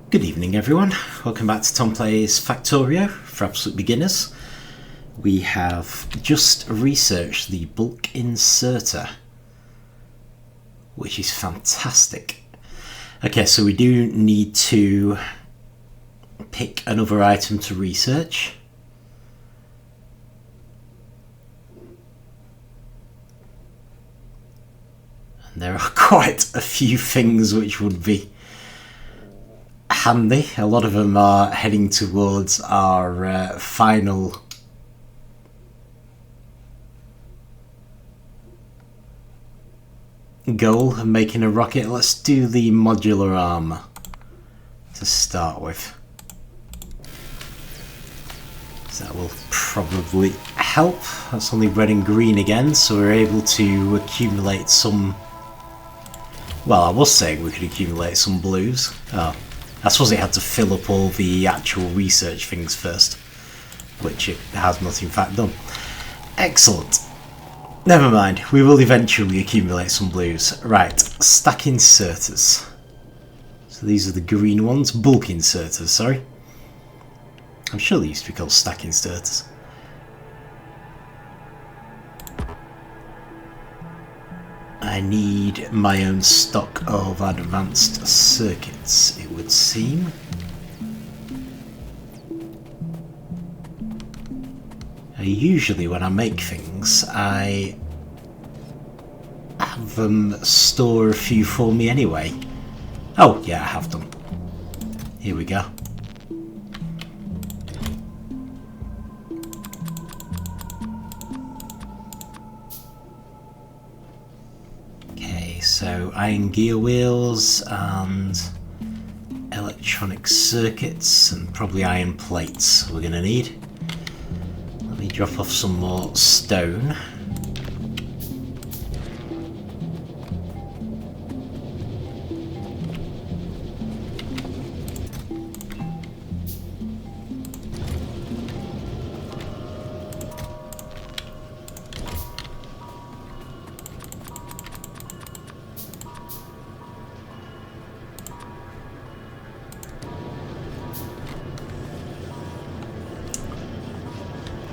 Good evening everyone, welcome back to Tom Plays Factorio for absolute beginners. We have just researched the bulk inserter, which is fantastic. Okay, so we do need to pick another item to research. And there are quite a few things which would be handy. A lot of them are heading towards our final goal of making a rocket. Let's do the modular armour to start with. So that will probably help. That's only red and green again, so we're able to accumulate some... Well, I was saying we could accumulate some blues. Oh, I suppose it had to fill up all the actual research things first, which it has not in fact done. Excellent. Never mind, we will eventually accumulate some blues. Right, stack inserters. So these are the green ones. Bulk inserters, sorry. I'm sure they used to be called stack inserters. I need my own stock of advanced circuits, it would seem. Usually when I make things, I have them store a few for me anyway. Oh, yeah, I have them. Here we go. So iron gear wheels and electronic circuits and probably iron plates we're going to need. Let me drop off some more stone.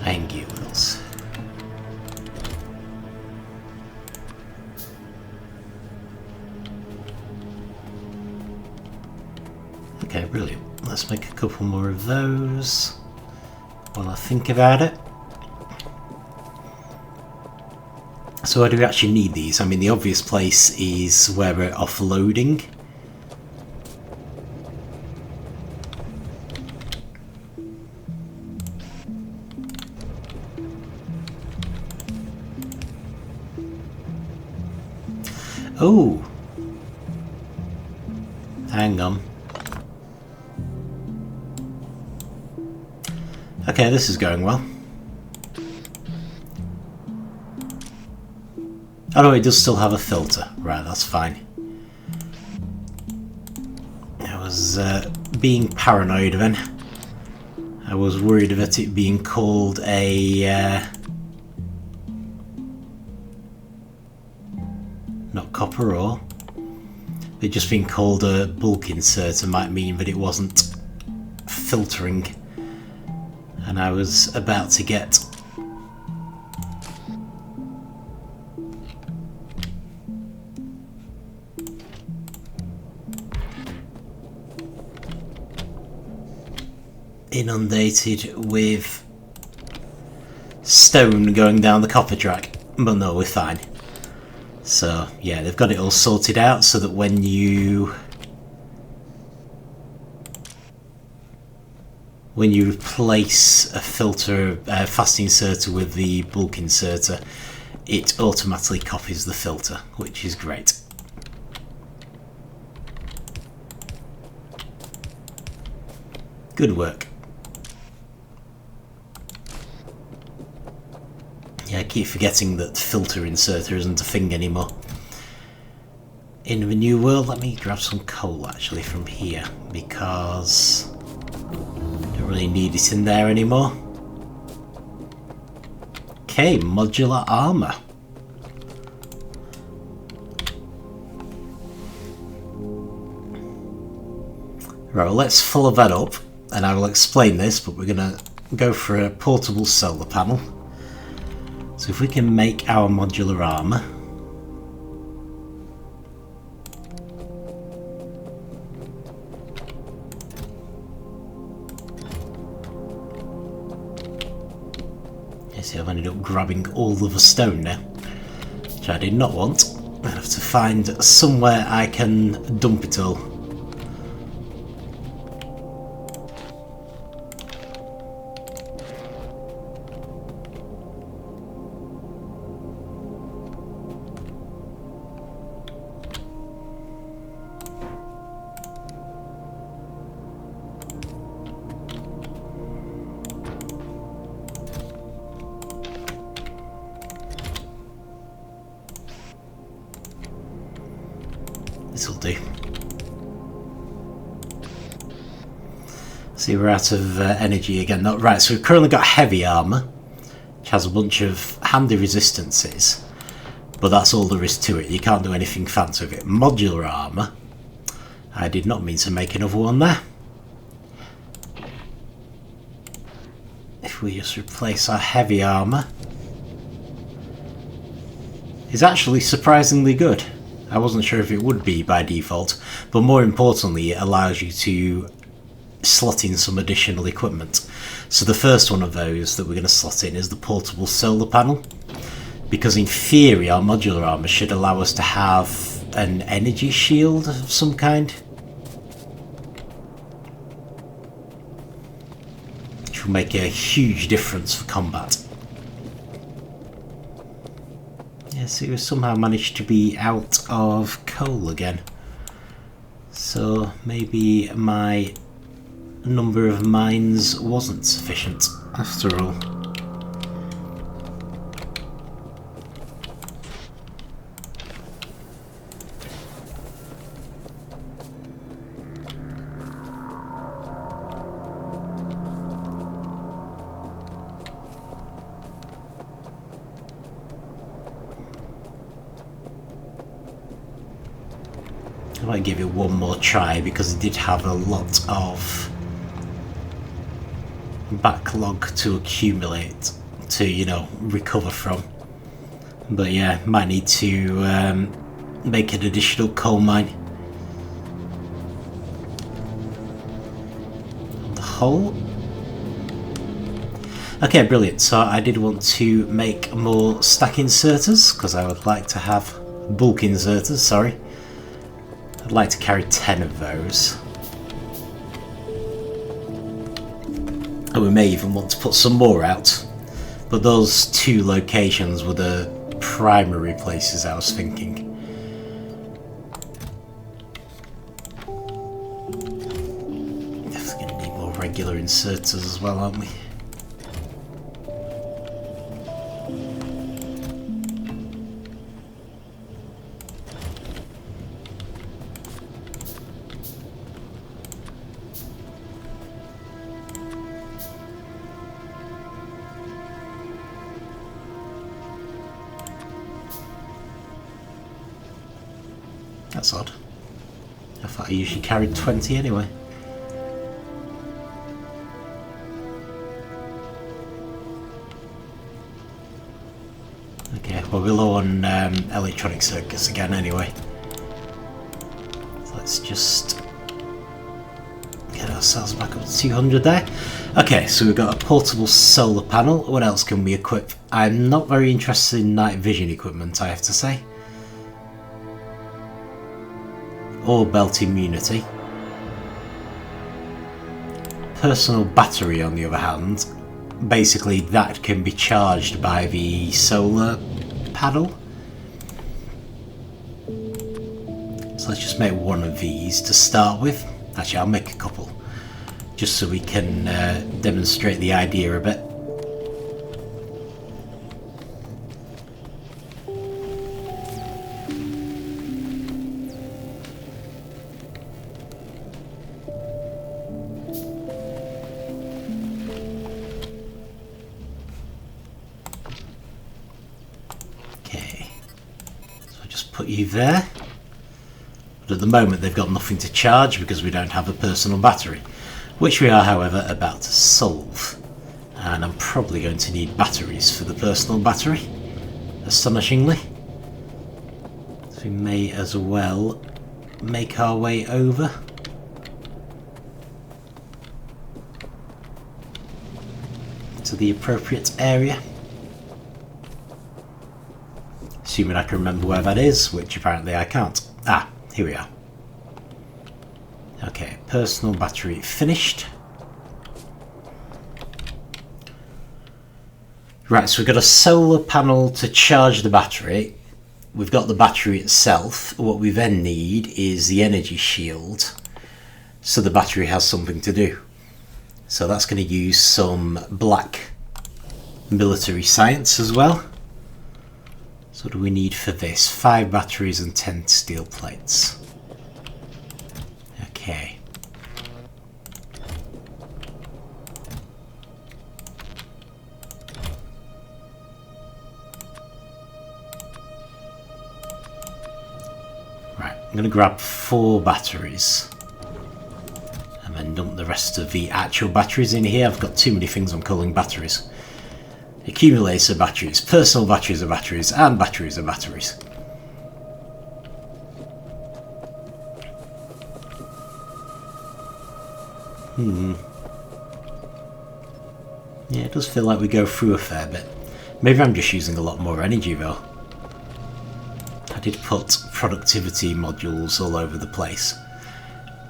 Iron gear wheels. Okay, brilliant. Let's make a couple more of those while I think about it. So why do we actually need these? I mean, the obvious place is where we're offloading. Oh, hang on. Okay, this is going well. Oh no, it does still have a filter. Right, that's fine. I was being paranoid then. I was worried about it being called a... not copper ore. It just being called a bulk inserter might mean that it wasn't filtering, and I was about to get inundated with stone going down the copper track, but no, we're fine. So yeah, they've got it all sorted out so that when you replace a filter, fast inserter with the bulk inserter, it automatically copies the filter, which is great. Good work. Yeah, I keep forgetting that filter inserter isn't a thing anymore. In the new world, let me grab some coal actually from here, because I don't really need it in there anymore. Okay, modular armour. Right, well, let's follow that up, and I will explain this, but we're going to go for a portable solar panel. So if we can make our modular armour. You see, I've ended up grabbing all of the stone now, which I did not want. I have to find somewhere I can dump it all. This'll do. See, we're out of energy again. Not right. So we've currently got heavy armor, which has a bunch of handy resistances, but that's all there is to it. You can't do anything fancy with it. Modular armor. I did not mean to make another one there. If we just replace our heavy armor, it's actually surprisingly good. I wasn't sure if it would be by default, but more importantly, it allows you to slot in some additional equipment. So the first one of those that we're going to slot in is the portable solar panel, because in theory our modular armour should allow us to have an energy shield of some kind, which will make a huge difference for combat. Yes, it was somehow managed to be out of coal again. So maybe my number of mines wasn't sufficient after all. I might give it one more try because it did have a lot of backlog to accumulate to, you know, recover from. But yeah, might need to make an additional coal mine. On the whole. Okay, brilliant. So I did want to make more stack inserters because I would like to have bulk inserters, sorry. I'd like to carry 10 of those. And we may even want to put some more out. But those two locations were the primary places I was thinking. Definitely going to need more regular inserters as well, aren't we? That's odd. I thought I usually carried 20 anyway. Okay, well we're low on electronic circuits again anyway. So let's just get ourselves back up to 200 there. Okay, so we've got a portable solar panel. What else can we equip? I'm not very interested in night vision equipment, I have to say. Or belt immunity. Personal battery, on the other hand, basically that can be charged by the solar panel. So let's just make one of these to start with. Actually, I'll make a couple, just so we can demonstrate the idea a bit. Put you there. But at the moment they've got nothing to charge because we don't have a personal battery, which we are, however, about to solve. And I'm probably going to need batteries for the personal battery, astonishingly. So we may as well make our way over. To the appropriate area. Assuming I can remember where that is, which apparently I can't. Ah, here we are. Okay, personal battery finished. Right, so we've got a solar panel to charge the battery. We've got the battery itself. What we then need is the energy shield, so the battery has something to do. So that's going to use some black military science as well. So what do we need for this? 5 batteries and 10 steel plates. Okay. Right, I'm going to grab 4 batteries. And then dump the rest of the actual batteries in here. I've got too many things I'm calling batteries. Accumulator batteries, personal batteries are batteries, and batteries are batteries. Yeah, it does feel like we go through a fair bit. Maybe I'm just using a lot more energy though. I did put productivity modules all over the place.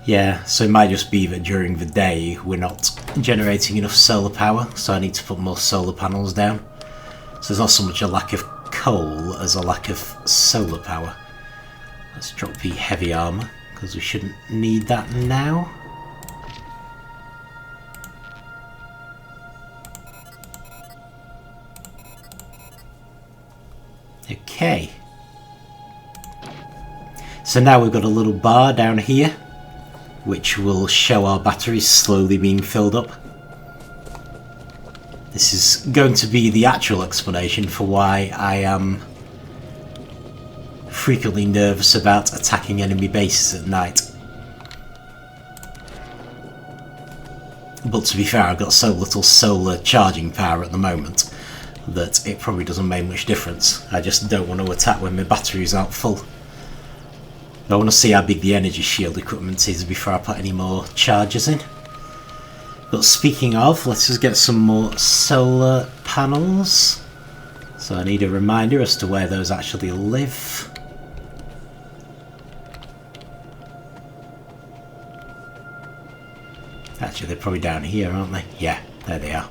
Yeah, so it might just be that during the day we're not generating enough solar power, so I need to put more solar panels down. So there's not so much a lack of coal as a lack of solar power. Let's drop the heavy armour, because we shouldn't need that now. Okay. So now we've got a little bar down here, which will show our batteries slowly being filled up. This is going to be the actual explanation for why I am frequently nervous about attacking enemy bases at night. But to be fair, I've got so little solar charging power at the moment that it probably doesn't make much difference. I just don't want to attack when my batteries aren't full. I want to see how big the energy shield equipment is before I put any more charges in. But speaking of, let's just get some more solar panels. So I need a reminder as to where those actually live. Actually, they're probably down here, aren't they? Yeah, there they are.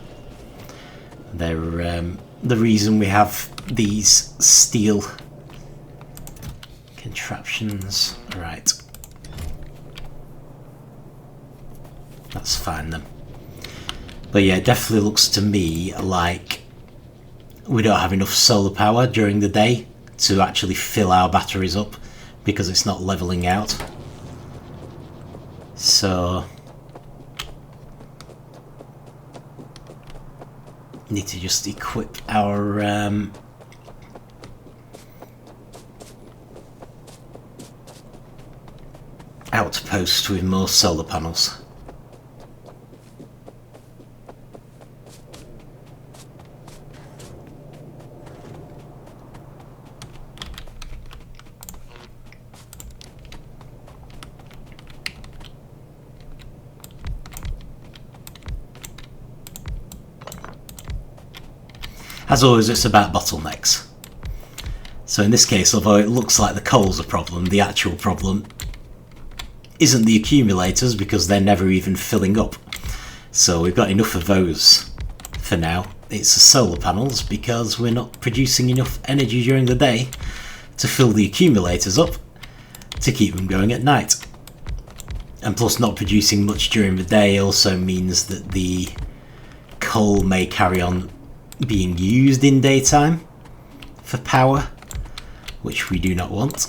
They're the reason we have these steel contraptions. Right. That's fine then. But yeah, it definitely looks to me like we don't have enough solar power during the day to actually fill our batteries up because it's not leveling out. So need to just equip our outpost with more solar panels. As always, it's about bottlenecks. So in this case, although it looks like the coal's a problem, the actual problem isn't the accumulators because they're never even filling up. So we've got enough of those for now. It's the solar panels because we're not producing enough energy during the day to fill the accumulators up to keep them going at night. And plus, not producing much during the day also means that the coal may carry on being used in daytime for power, which we do not want.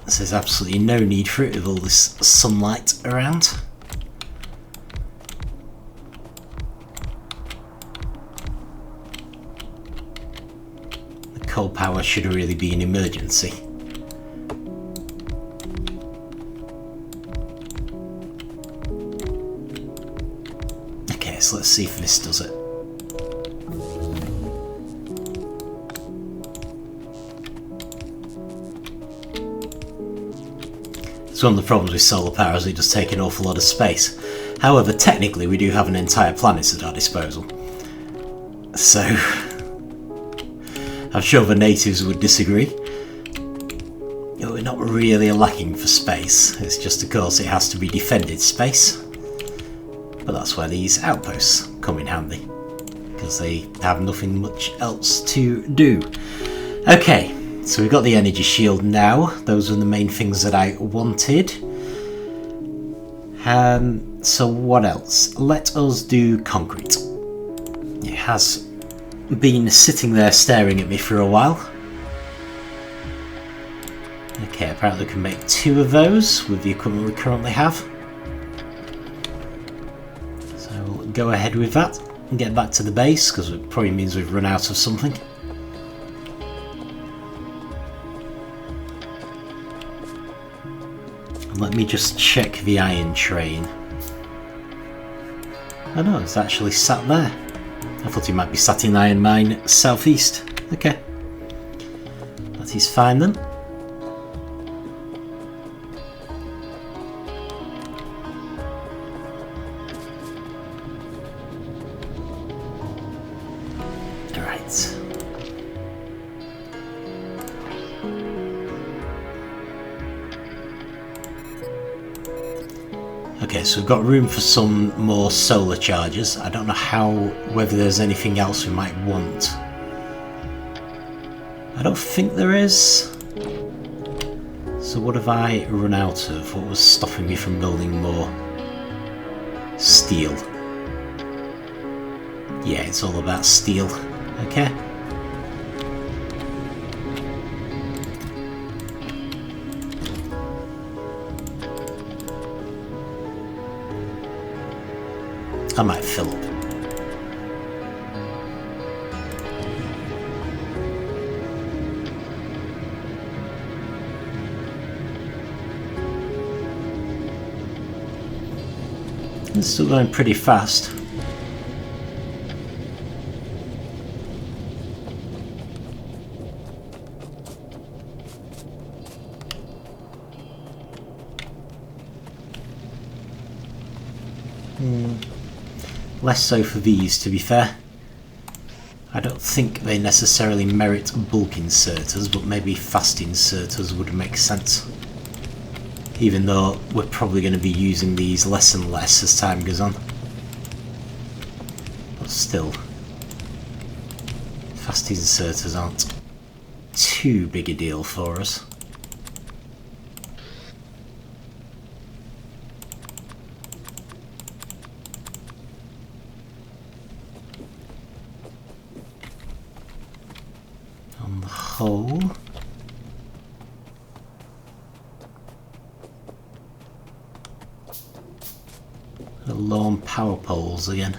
So there's absolutely no need for it with all this sunlight around. The coal power should really be an emergency. Okay, so let's see if this does it. So one of the problems with solar power is it does take an awful lot of space. However, technically we do have an entire planet at our disposal. So, I'm sure the natives would disagree. We're not really lacking for space, it's just of course it has to be defended space. But that's where these outposts come in handy, because they have nothing much else to do. Okay, so we've got the energy shield now. Those are the main things that I wanted. So what else? Let us do concrete. It has been sitting there staring at me for a while. Okay, apparently we can make 2 of those with the equipment we currently have. So we'll go ahead with that and get back to the base, because it probably means we've run out of something. And let me just check the iron train. Oh no, it's actually sat there. I thought he might be sat in iron mine southeast. Okay. That is fine then. Alright. Okay, so we've got room for some more solar chargers. I don't know whether there's anything else we might want. I don't think there is. So what have I run out of? What was stopping me from building more? Steel. Yeah, it's all about steel. Okay. I might fill up. It's still going pretty fast. Less so for these, to be fair. I don't think they necessarily merit bulk inserters, but maybe fast inserters would make sense. Even though we're probably going to be using these less and less as time goes on. But still, fast inserters aren't too big a deal for us. On the whole, the lone power poles again.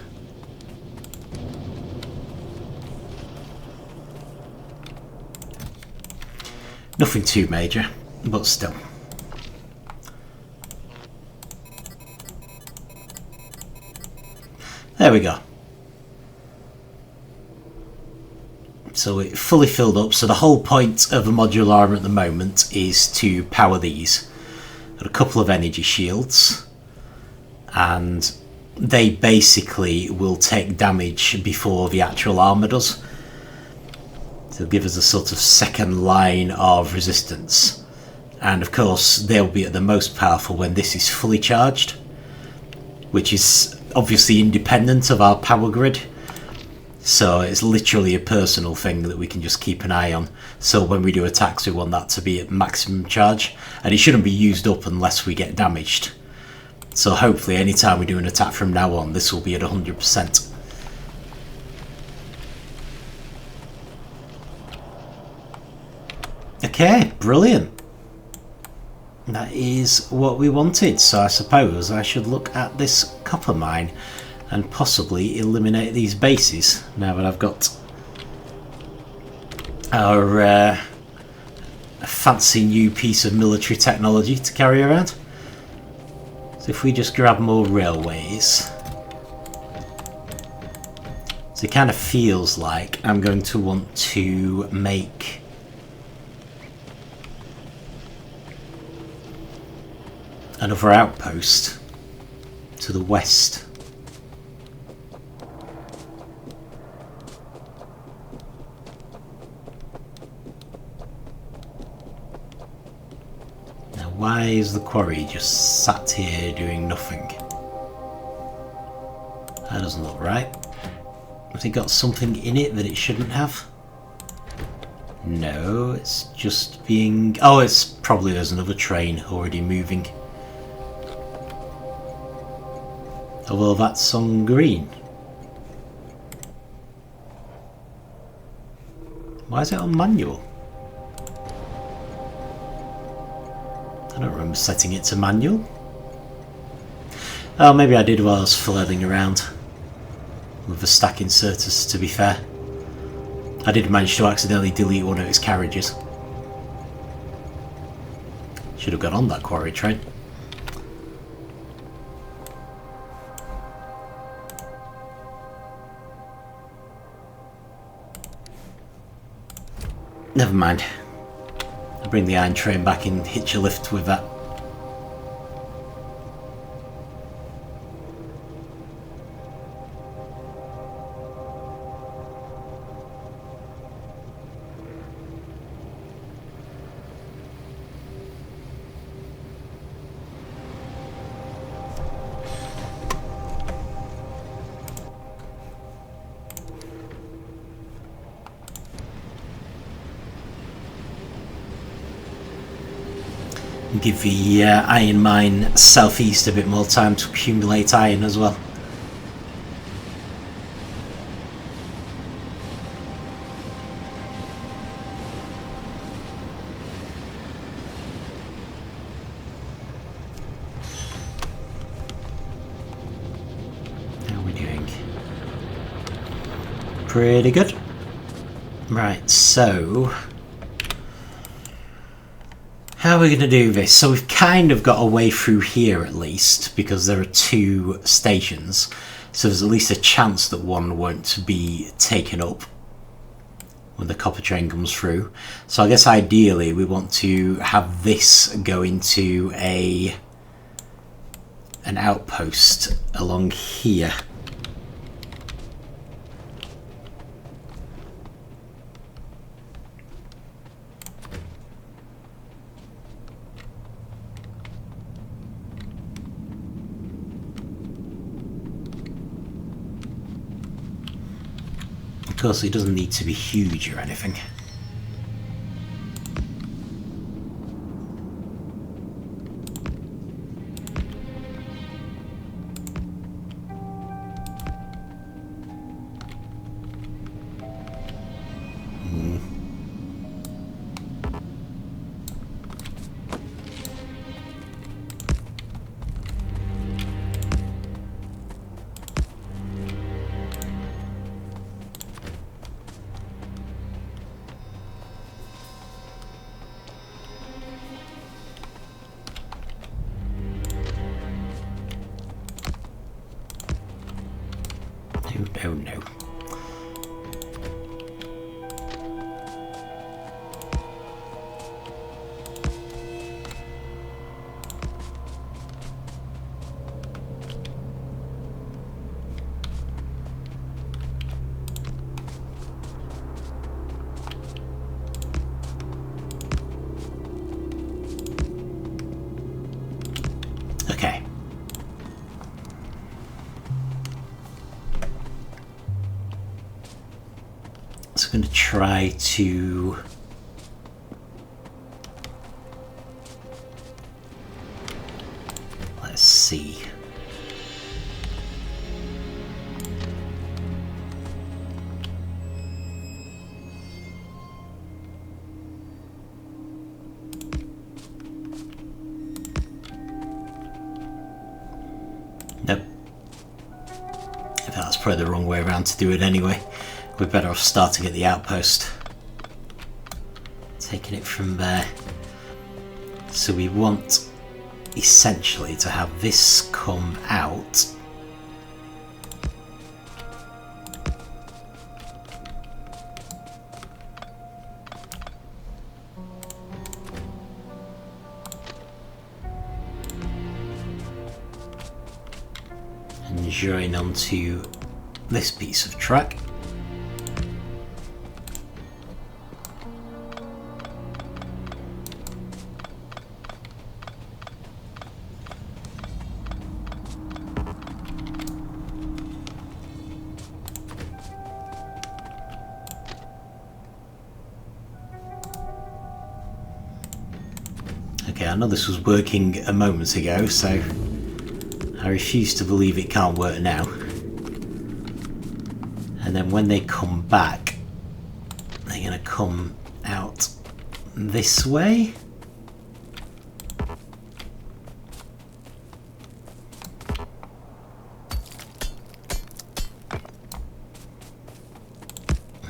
Nothing too major, but still. There we go. So it fully filled up. So the whole point of a modular armour at the moment is to power these. Got a couple of energy shields, and they basically will take damage before the actual armour does. So give us a sort of second line of resistance. And of course they'll be at the most powerful when this is fully charged, which is obviously independent of our power grid. So it's literally a personal thing that we can just keep an eye on. So when we do attacks, we want that to be at maximum charge, and it shouldn't be used up unless we get damaged. So hopefully anytime we do an attack from now on, this will be at 100%. Okay, brilliant. That is what we wanted. So I suppose I should look at this copper mine and possibly eliminate these bases now that I've got our fancy new piece of military technology to carry around. So if we just grab more railways, So it kind of feels like I'm going to want to make another outpost to the west. Now, why is the quarry just sat here doing nothing? That doesn't look right. Has it got something in it that it shouldn't have? No, it's just being... Oh, it's probably there's another train already moving. Oh, well, that's on green. Why is it on manual? I don't remember setting it to manual. Oh, maybe I did while I was flailing around with the stack inserters, to be fair. I did manage to accidentally delete one of its carriages. Should have got on that quarry train. Never mind. I'll bring the iron train back and hitch a lift with that. Give the iron mine southeast a bit more time to accumulate iron as well. How are we doing? Pretty good. Right, so... how are we going to do this? So we've kind of got a way through here at least, because there are two stations. So there's at least a chance that one won't be taken up when the copper train comes through. So I guess ideally we want to have this go into an outpost along here. Of course, it doesn't need to be huge or anything. Oh no. Okay. So I'm going to try to let's see. Nope. That's probably the wrong way around to do it anyway. We're better off starting at the outpost. Taking it from there. So we want essentially to have this come out. join onto this piece of track. Okay, I know this was working a moment ago, so I refuse to believe it can't work now. And then when they come back, they're going to come out this way.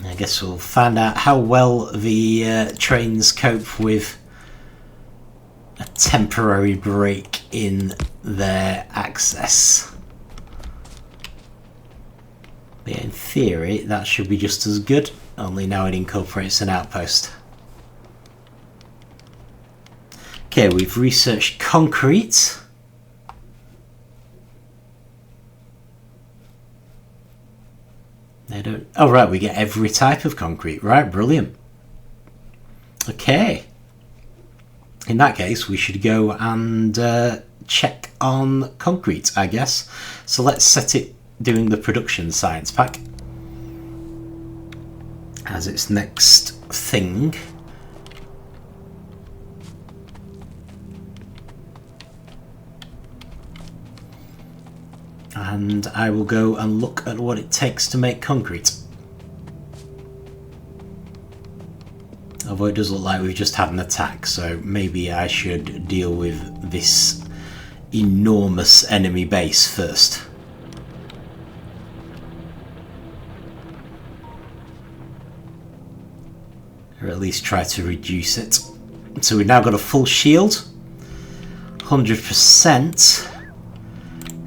I guess we'll find out how well the trains cope with a temporary break in their access. But in theory, that should be just as good, only now it incorporates an outpost. Okay, we've researched concrete. They don't... Oh right, we get every type of concrete. Right, brilliant. Okay. In that case, we should go and check on concrete, I guess. So let's set it doing the production science pack as its next thing. And I will go and look at what it takes to make concrete. Although it does look like we've just had an attack, so maybe I should deal with this enormous enemy base first. Or at least try to reduce it. So we've now got a full shield. 100%.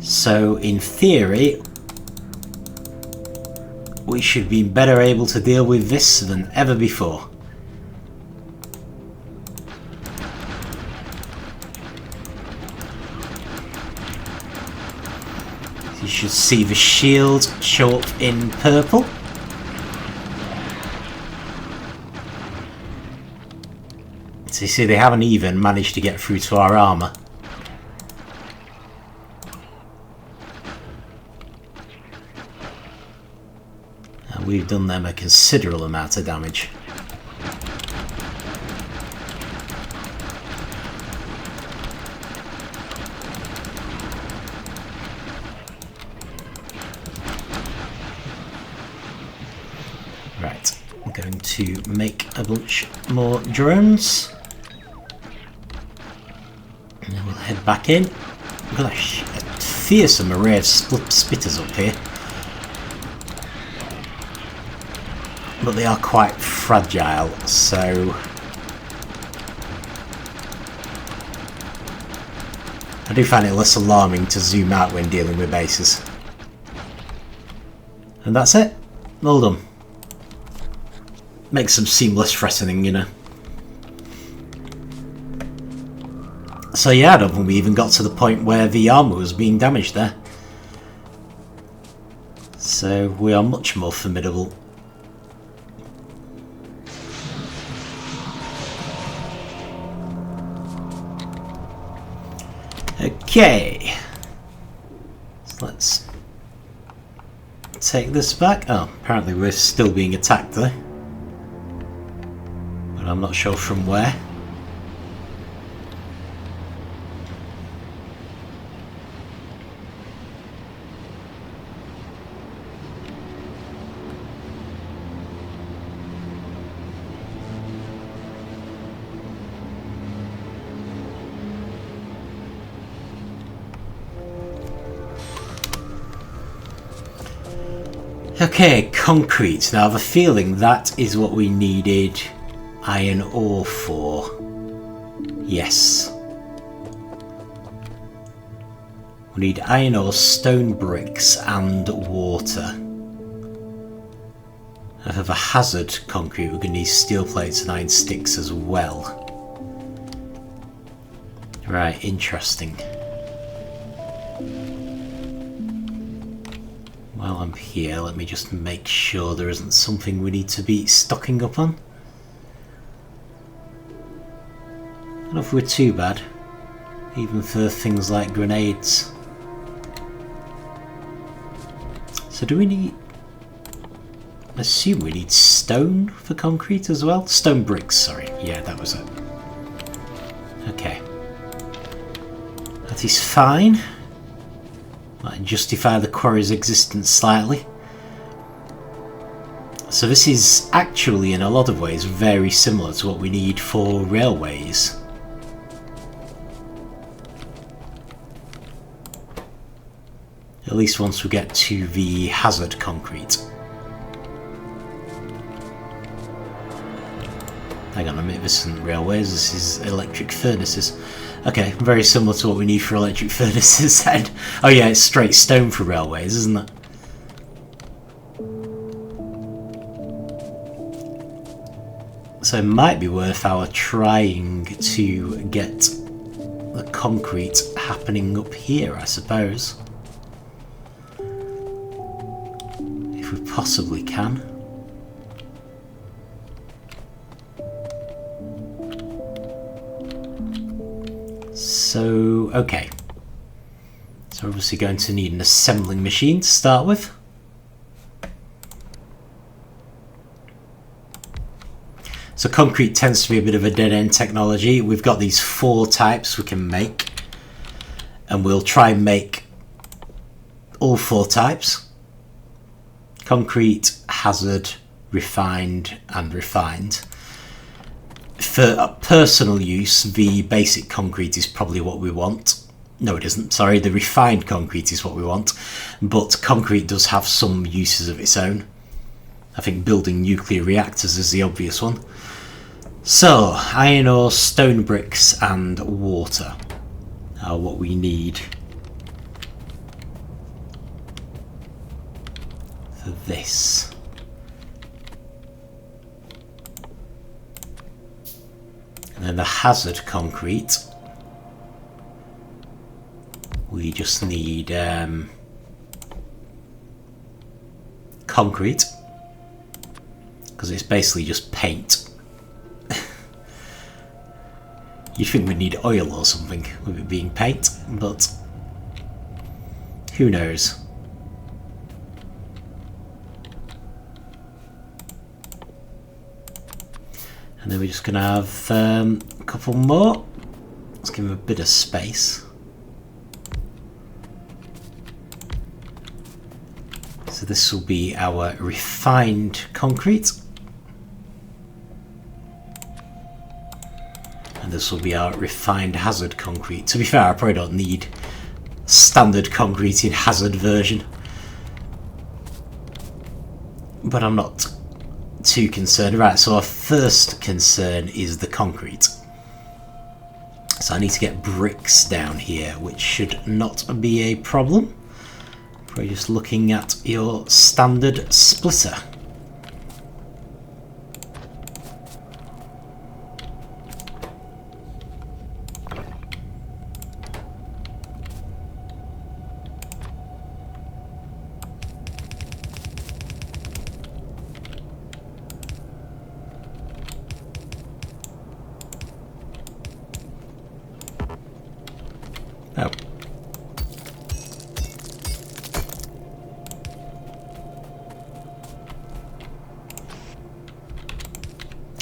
So in theory, we should be better able to deal with this than ever before. You should see the shield show up in purple. So you see they haven't even managed to get through to our armour. And we've done them a considerable amount of damage. Right, I'm going to make a bunch more drones. And then we'll head back in. We've got a fearsome array of spitters up here. But they are quite fragile, so I do find it less alarming to zoom out when dealing with bases. And that's it. Well done. Makes them seem less threatening, you know. So yeah, I don't think we even got to the point where the armour was being damaged there. So we are much more formidable. Okay. So let's take this back. Oh, apparently we're still being attacked though. But I'm not sure from where. Okay, concrete. Now I have a feeling that is what we needed iron ore for. Yes. We need iron ore, stone bricks and water. And for the hazard concrete we're going to need steel plates and iron sticks as well. Right, interesting. While I'm here, let me just make sure there isn't something we need to be stocking up on. I don't know if we're too bad, even for things like grenades. So do we need... I assume we need stone for concrete as well? Stone bricks, sorry. Yeah, that was it. Okay. That is fine. Might justify the quarry's existence slightly. So this is actually, in a lot of ways, very similar to what we need for railways. At least once we get to the hazard concrete. Hang on a minute, this isn't railways, this is electric furnaces. Okay, very similar to what we need for electric furnaces then. Oh yeah, it's straight stone for railways, isn't it? So it might be worth our trying to get the concrete happening up here, I suppose. If we possibly can. So, okay. So we're obviously going to need an assembling machine to start with. So concrete tends to be a bit of a dead-end technology. We've got these 4 types we can make. And we'll try and make all 4 types. Concrete, hazard, refined, and refined. For personal use, the basic concrete is probably what we want. No, it isn't. Sorry, the refined concrete is what we want. But concrete does have some uses of its own. I think building nuclear reactors is the obvious one. So, iron ore, stone bricks, and water are what we need for this. And then the hazard concrete, we just need concrete, because it's basically just paint. You'd think we'd need oil or something with it being paint, but who knows. And then we're just going to have a couple more. Let's give them a bit of space. So this will be our refined concrete. And this will be our refined hazard concrete. To be fair, I probably don't need standard concrete in hazard version. But I'm not too concerned. Right, so our first concern is the concrete. So I need to get bricks down here, which should not be a problem. Probably just looking at your standard splitter. Oh.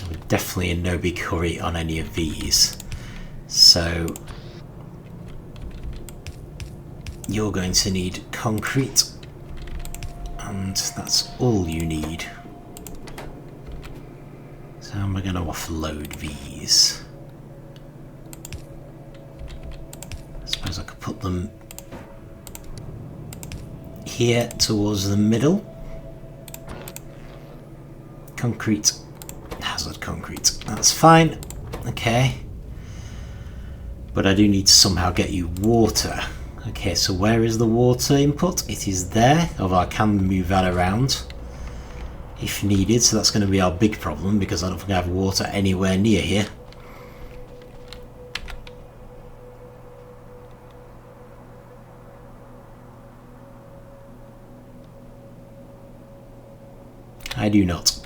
We're definitely in no big hurry on any of these. So you're going to need concrete, and that's all you need. So I'm going to offload these. I could put them here towards the middle. Concrete, hazard concrete, that's fine. Okay, but I do need to somehow get you water. Okay, so where is the water input? It is there, although I can move that around if needed. So that's going to be our big problem, because I don't think I have water anywhere near here. I do not.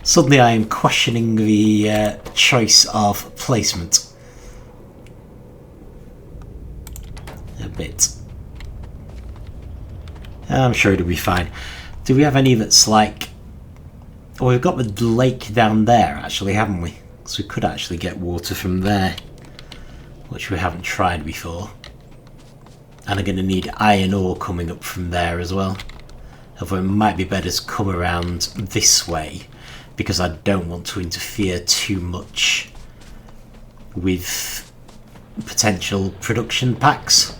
Suddenly I am questioning the choice of placement. A bit. I'm sure it'll be fine. Do we have any that's like... Oh, we've got the lake down there actually, haven't we? So we could actually get water from there, which we haven't tried before. And I'm going to need iron ore coming up from there as well. Although it might be better to come around this way, because I don't want to interfere too much with potential production packs.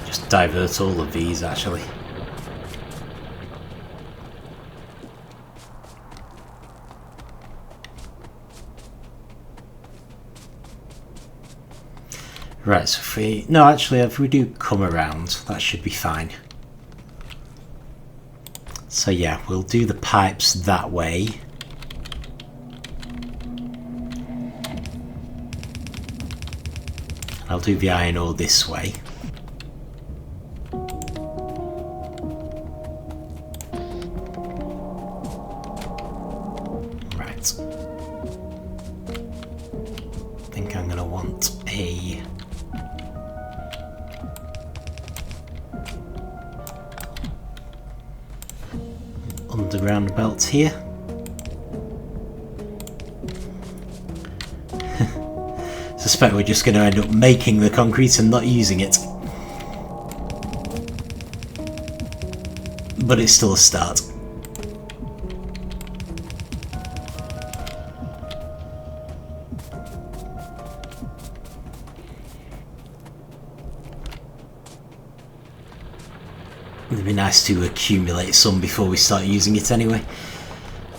Just divert all of these actually. Right, so if we... No, actually, if we do come around, that should be fine. So yeah, we'll do the pipes that way. I'll do the iron ore this way. Underground belt here. Suspect we're just going to end up making the concrete and not using it. But it's still a start. It'd be nice to accumulate some before we start using it anyway.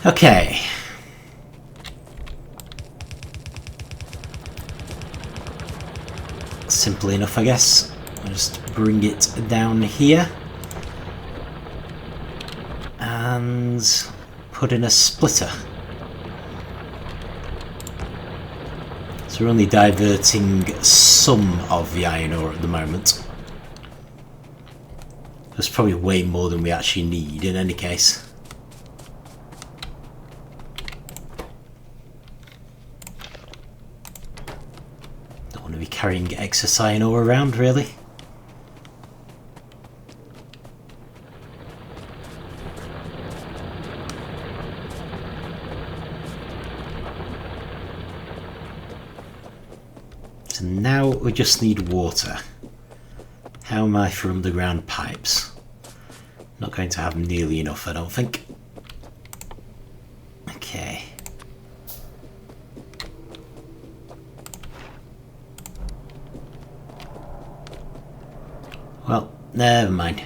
Okay. Simple enough, I guess. I'll just bring it down here. And put in a splitter. So we're only diverting some of the iron ore at the moment. There's probably way more than we actually need in any case. Don't want to be carrying excess iron ore around, really. So now we just need water. How am I for underground pipes? Not going to have nearly enough, I don't think. Okay. Well, never mind.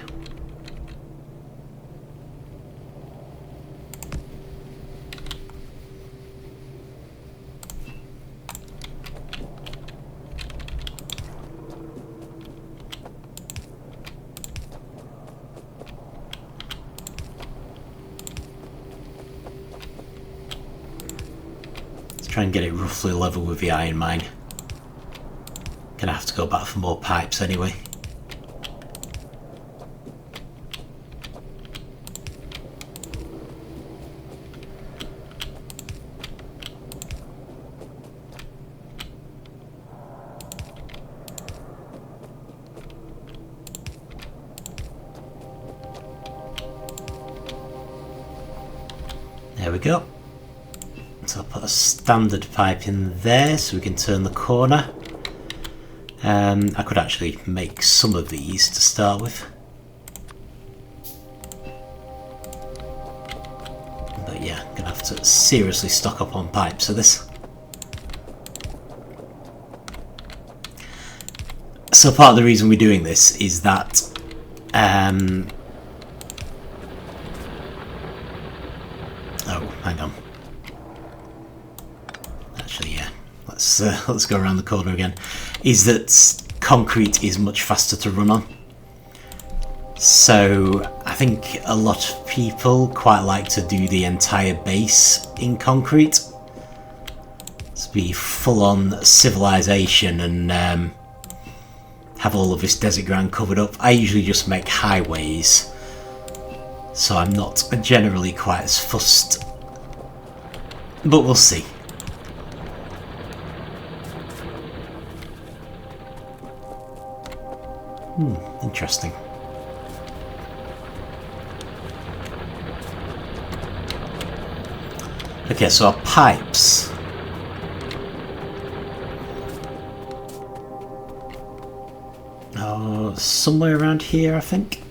Try and get it roughly level with the iron mine. Gonna have to go back for more pipes anyway. There we go. So I'll put a standard pipe in there so we can turn the corner. I could actually make some of these to start with. But yeah, I'm going to have to seriously stock up on pipes for this. So part of the reason we're doing this is that oh, hang on. Actually, yeah. Let's go around the corner again. is that concrete is much faster to run on. So I think a lot of people quite like to do the entire base in concrete. To be full on civilization and have all of this desert ground covered up. I usually just make highways, so I'm not generally quite as fussed. But we'll see. Interesting. Okay, so our pipes. Oh, somewhere around here, I think.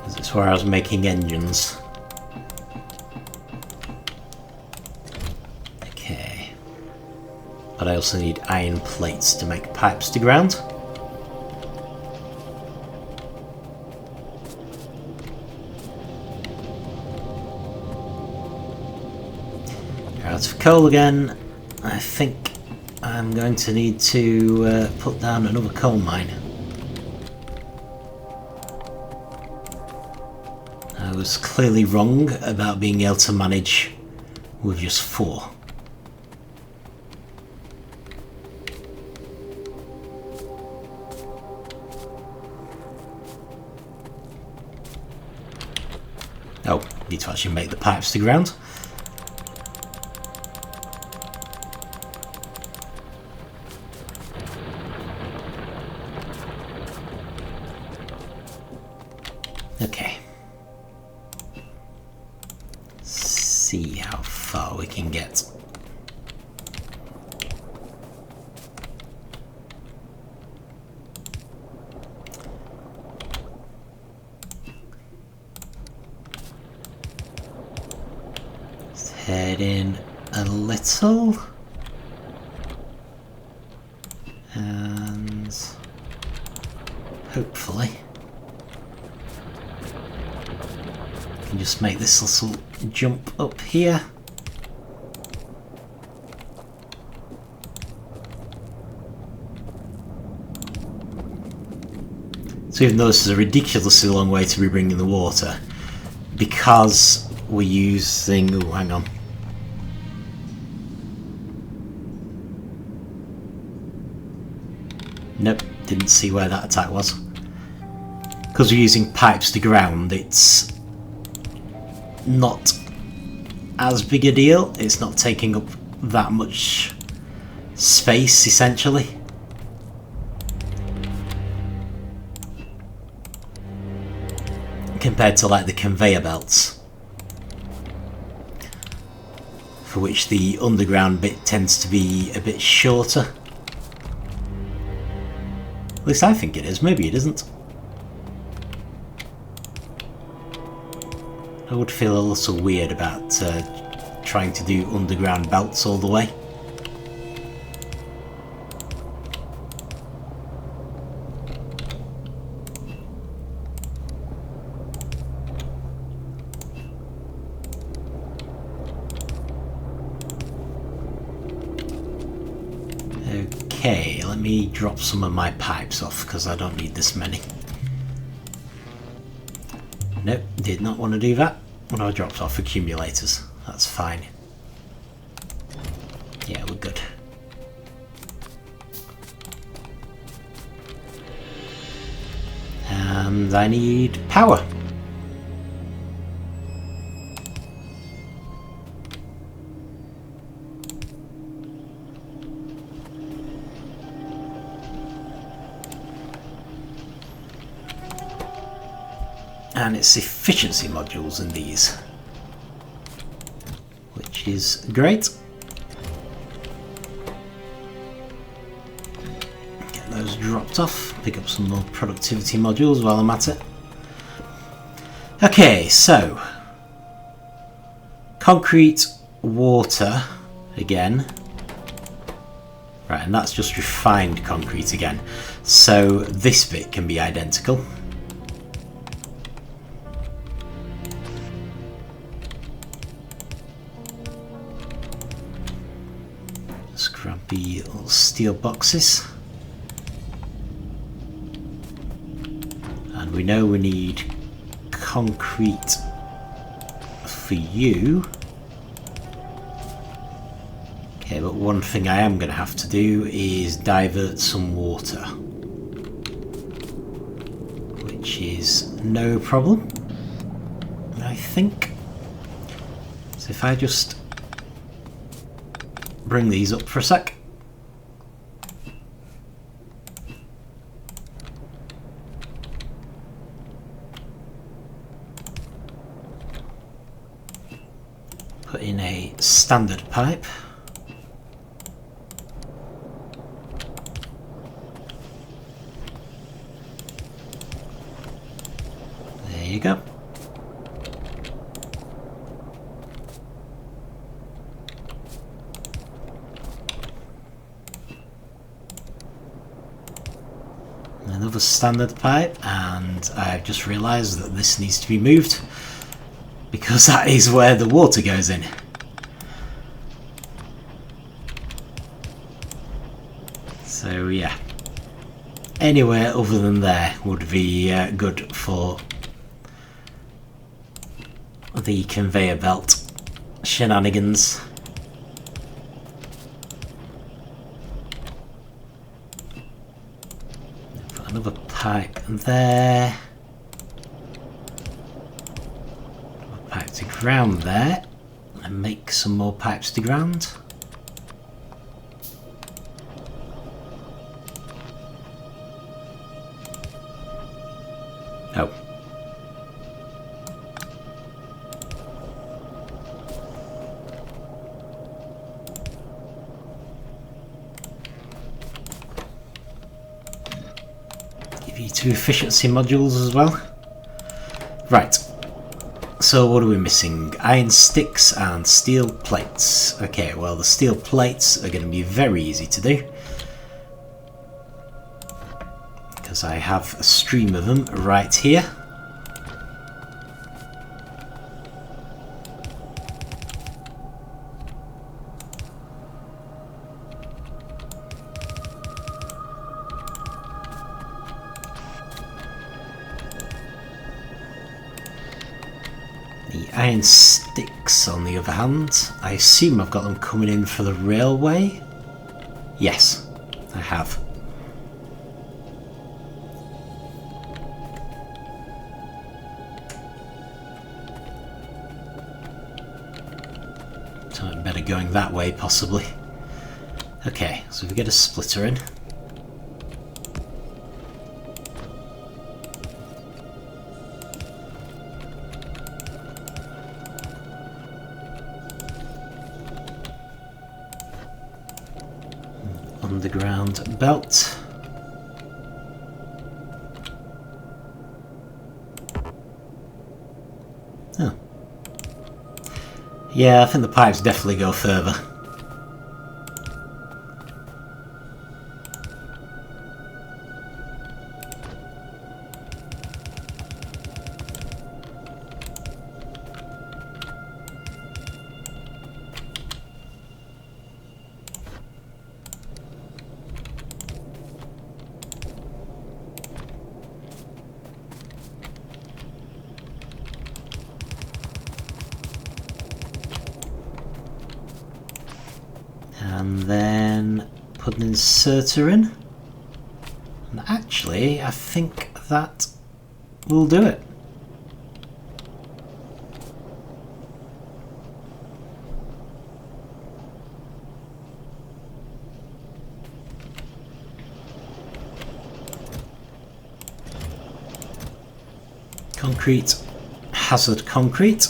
This is where I was making engines. Okay. But I also need iron plates to make pipes to ground. Out of coal again. I think I'm going to need to put down another coal mine. I was clearly wrong about being able to manage with just 4. Oh, need to actually make the pipes to ground. Okay. See how far we can get. Let's head in a little. And hopefully can just make this little jump up here. So even though this is a ridiculously long way to be bringing the water, because we're using... oh, hang on. Nope, didn't see where that attack was. Because we're using pipes to ground, it's not as big a deal. It's not taking up that much space, essentially. Compared to like the conveyor belts, for which the underground bit tends to be a bit shorter. At least I think it is, maybe it isn't. I would feel a little weird about trying to do underground belts all the way. Okay, let me drop some of my pipes off because I don't need this many. Nope, did not want to do that. When I dropped off accumulators, that's fine. Yeah, we're good. And I need power. And it's efficiency modules in these, which is great. Get those dropped off, pick up some more productivity modules while I'm at it. Okay, so concrete, water again. Right, and that's just refined concrete again. So this bit can be identical. be little steel boxes. And we know we need concrete for you. Okay, but one thing I am going to have to do is divert some water, which is no problem, I think. So if I just bring these up for a sec. Put in a standard pipe. There you go. Another standard pipe, and I've just realised that this needs to be moved because that is where the water goes in. So yeah, anywhere other than there would be good for the conveyor belt shenanigans. Put another pipe there. Another pipe to ground there. And make some more pipes to ground. Oh. Give you 2 efficiency modules as well. Right. So what are we missing? Iron sticks and steel plates. Okay, well the steel plates are going to be very easy to do, because I have a stream of them right here. The iron sticks, on the other hand, I assume I've got them coming in for the railway? Yes, I have. So I'm better going that way, possibly. Okay, so we get a splitter in. Underground belt. Oh. Yeah, I think the pipes definitely go further. And then put an inserter in, and actually I think that will do it. Concrete, hazard concrete.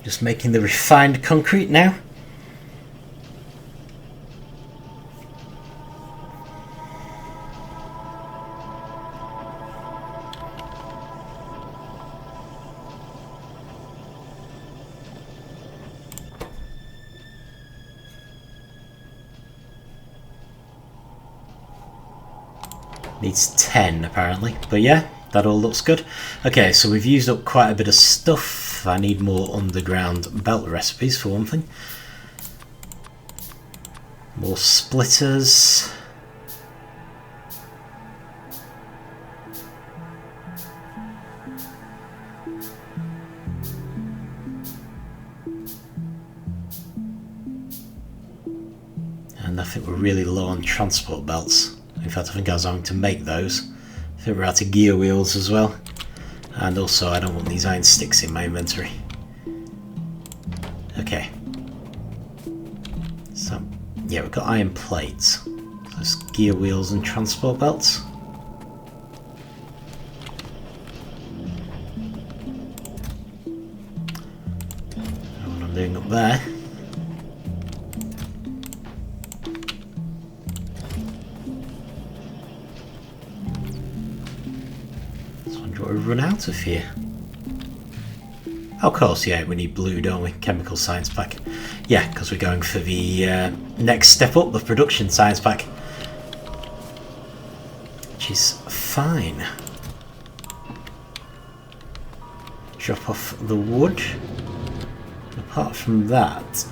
Just making the refined concrete now. Needs 10 apparently, but yeah, that all looks good. Okay, so we've used up quite a bit of stuff. I need more underground belt recipes for one thing. More splitters. And I think we're really low on transport belts. In fact, I think I was having to make those. I think we're out of gear wheels as well. And also, I don't want these iron sticks in my inventory. Okay. So, yeah, we've got iron plates. So it's gear wheels and transport belts. And what I'm doing up there. We've run out of here. Of course, yeah, we need blue, don't we? Chemical science pack. Yeah, because we're going for the next step up, the production science pack. Which is fine. Drop off the wood. Apart from that,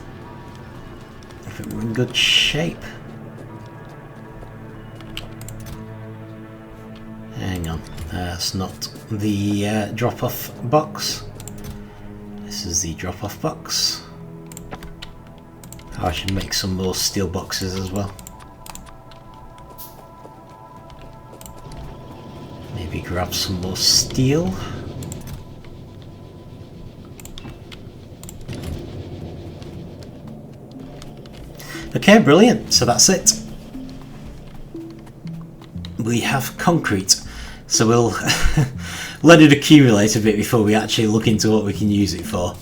I think we're in good shape. Hang on. That's not the drop-off box. This is the drop-off box. Oh, I should make some more steel boxes as well. Maybe grab some more steel. Okay, brilliant. So that's it. We have concrete. So we'll let it accumulate a bit before we actually look into what we can use it for.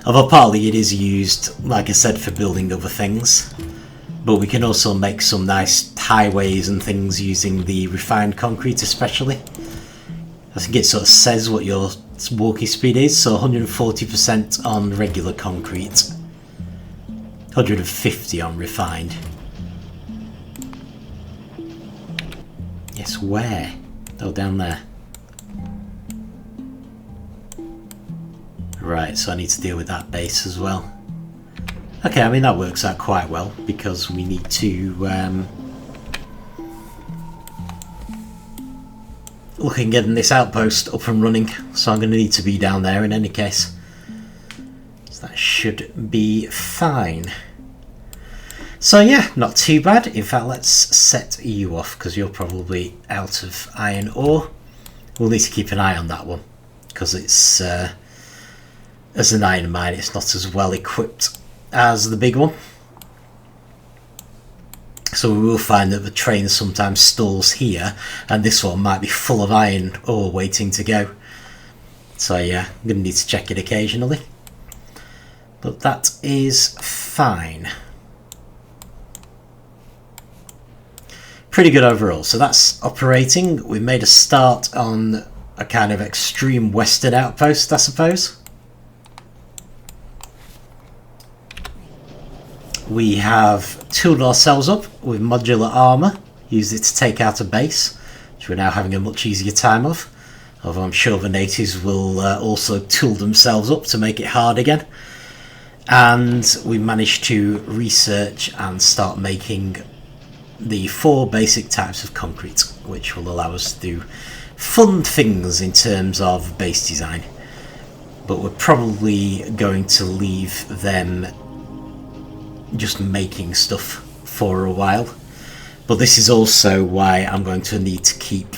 Although partly it is used, like I said, for building other things. But we can also make some nice highways and things using the refined concrete especially. I think it sort of says what your walking speed is. So 140% on regular concrete. 150 on refined. Yes, where? Oh, down there. Right, so I need to deal with that base as well. Okay, I mean that works out quite well because we need to look at getting this outpost up and running. So I'm going to need to be down there in any case. So that should be fine. So yeah, not too bad. In fact, let's set you off because you're probably out of iron ore. We'll need to keep an eye on that one because it's as an iron mine, it's not as well equipped as the big one. So we will find that the train sometimes stalls here, and this one might be full of iron ore waiting to go. So yeah, I'm going to need to check it occasionally. But that is fine. Pretty good overall. So that's operating. We made a start on a kind of extreme western outpost, I suppose. We have tooled ourselves up with modular armour, used it to take out a base, which we're now having a much easier time of. Although I'm sure the natives will also tool themselves up to make it hard again. And we managed to research and start making the 4 basic types of concrete, which will allow us to do fun things in terms of base design. But we're probably going to leave them just making stuff for a while. But this is also why I'm going to need to keep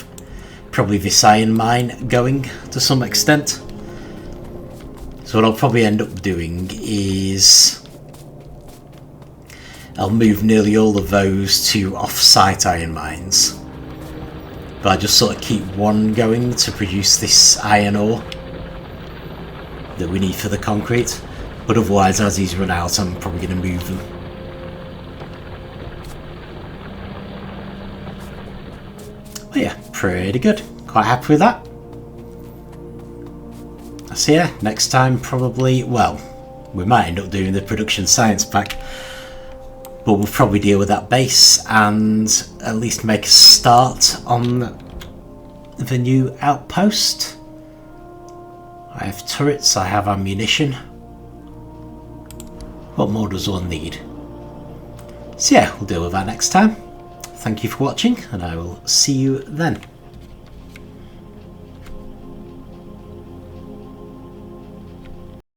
probably this iron mine going to some extent. So what I'll probably end up doing is I'll move nearly all of those to off-site iron mines. But I just sort of keep one going to produce this iron ore that we need for the concrete. But otherwise, as these run out, I'm probably going to move them. But yeah, pretty good. Quite happy with that. So yeah, next time probably, well, we might end up doing the production science pack. But we'll probably deal with that base and at least make a start on the new outpost. I have turrets, I have ammunition. What more does one need? So yeah, we'll deal with that next time. Thank you for watching, and I will see you then.